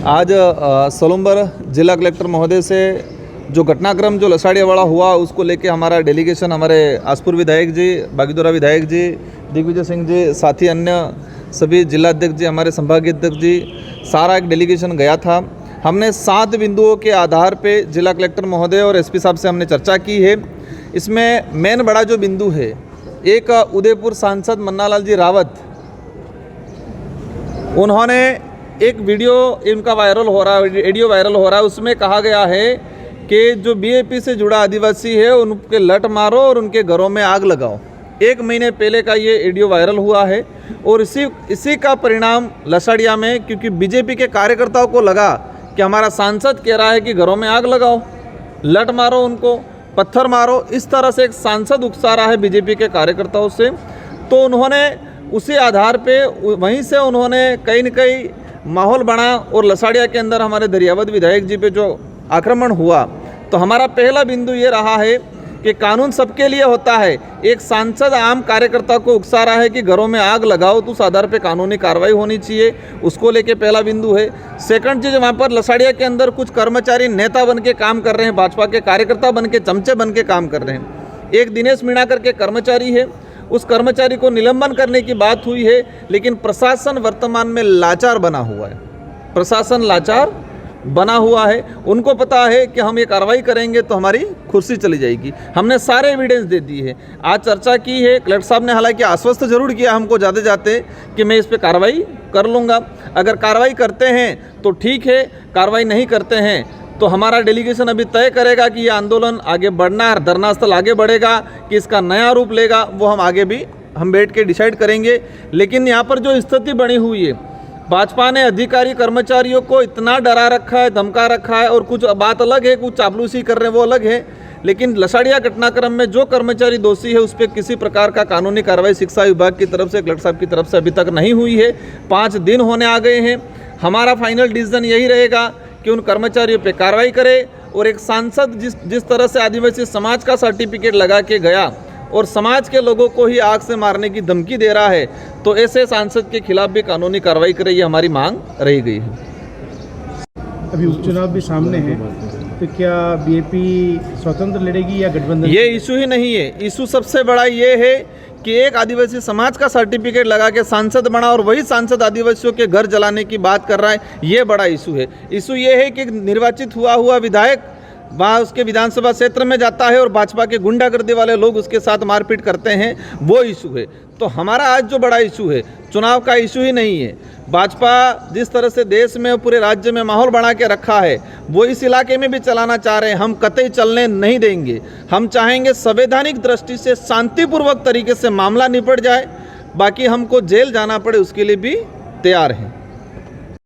आज सोलंबर जिला कलेक्टर महोदय से जो घटनाक्रम जो लसाड़ियावाड़ा हुआ उसको लेके हमारा डेलीगेशन हमारे आसपुर विधायक जी, बागीदोरा विधायक जी, दिग्विजय सिंह जी, साथी अन्य सभी जिलाध्यक्ष जी, हमारे संभागीय अध्यक्ष जी, सारा एक डेलीगेशन गया था। हमने 7 बिंदुओं के आधार पे जिला कलेक्टर महोदय और एसपी साहब से हमने चर्चा की है। इसमें मेन बड़ा जो बिंदु है, एक उदयपुर सांसद मन्नालाल जी रावत, उन्होंने एक वीडियो इनका वायरल हो रहा है, ऑडियो वायरल हो रहा है, उसमें कहा गया है कि जो बीएपी से जुड़ा आदिवासी है उनके लट मारो और उनके घरों में आग लगाओ। 1 महीने पहले का ये ऑडियो वायरल हुआ है और इसी का परिणाम लसाड़िया में, क्योंकि बीजेपी के कार्यकर्ताओं को लगा कि हमारा सांसद कह रहा है कि घरों में आग लगाओ, लट मारो, उनको पत्थर मारो, इस तरह से एक सांसद उकसा रहा है बीजेपी के कार्यकर्ताओं से। तो उन्होंने उसी आधार पे वहीं से उन्होंने कहीं न कहीं माहौल बना और लसाड़िया के अंदर हमारे दरियावत विधायक जी पे जो आक्रमण हुआ, तो हमारा पहला बिंदु ये रहा है कि कानून सबके लिए होता है। एक सांसद आम कार्यकर्ता को उकसा रहा है कि घरों में आग लगाओ, तो उस आधार पे कानूनी कार्रवाई होनी चाहिए, उसको लेके पहला बिंदु है। सेकंड चीज़, वहाँ पर लसाड़िया के अंदर कुछ कर्मचारी नेता बन के काम कर रहे हैं, भाजपा के कार्यकर्ता बन के, चमचे बन के काम कर रहे हैं। एक दिनेश मीणा करके कर्मचारी है, उस कर्मचारी को निलंबन करने की बात हुई है, लेकिन प्रशासन वर्तमान में लाचार बना हुआ है, प्रशासन लाचार बना हुआ है। उनको पता है कि हम ये कार्रवाई करेंगे तो हमारी कुर्सी चली जाएगी। हमने सारे एविडेंस दे दिए हैं, आज चर्चा की है। कलेक्टर साहब ने हालांकि आश्वस्त जरूर किया हमको जाते जाते कि मैं इस पर कार्रवाई कर लूँगा। अगर कार्रवाई करते हैं तो ठीक है, कार्रवाई नहीं करते हैं तो हमारा डेलीगेशन अभी तय करेगा कि ये आंदोलन आगे बढ़ना है, धरना स्थल आगे बढ़ेगा कि इसका नया रूप लेगा, वो हम आगे भी हम बैठ के डिसाइड करेंगे। लेकिन यहाँ पर जो स्थिति बनी हुई है, भाजपा ने अधिकारी कर्मचारियों को इतना डरा रखा है, धमका रखा है, और कुछ बात अलग है, कुछ चापलूसी कर रहे हैं वो अलग है, लेकिन लसाड़िया घटनाक्रम में जो कर्मचारी दोषी है उस पर किसी प्रकार का कानूनी कार्रवाई शिक्षा विभाग की तरफ से, कलेक्टर साहब की तरफ से अभी तक नहीं हुई है। 5 दिन होने आ गए हैं। हमारा फाइनल डिसीजन यही रहेगा कि उन कर्मचारियों पे कार्रवाई करे, और एक सांसद जिस तरह से आदिवासी समाज का सर्टिफिकेट लगा के गया और समाज के लोगों को ही आग से मारने की धमकी दे रहा है, तो ऐसे सांसद के खिलाफ भी कानूनी कार्रवाई करे, ये हमारी मांग रही गई है। अभी उपचुनाव भी सामने है, तो क्या बीएपी स्वतंत्र लड़ेगी या गठबंधन? ये इशू ही नहीं है। इशू सबसे बड़ा ये है कि एक आदिवासी समाज का सर्टिफिकेट लगा के सांसद बना और वही सांसद आदिवासियों के घर जलाने की बात कर रहा है, ये बड़ा इशू है। इशू ये है कि निर्वाचित हुआ विधायक वहाँ उसके विधानसभा क्षेत्र में जाता है और भाजपा के गुंडागर्दी वाले लोग उसके साथ मारपीट करते हैं, वो इशू है। तो हमारा आज जो बड़ा इशू है, चुनाव का इशू ही नहीं है। भाजपा जिस तरह से देश में पूरे राज्य में माहौल बना के रखा है, वो इस इलाके में भी चलाना चाह रहे हैं। हम कतई चलने नहीं देंगे। हम चाहेंगे संवैधानिक दृष्टि से शांतिपूर्वक तरीके से मामला निपट जाए, बाकी हमको जेल जाना पड़े उसके लिए भी तैयार हैं।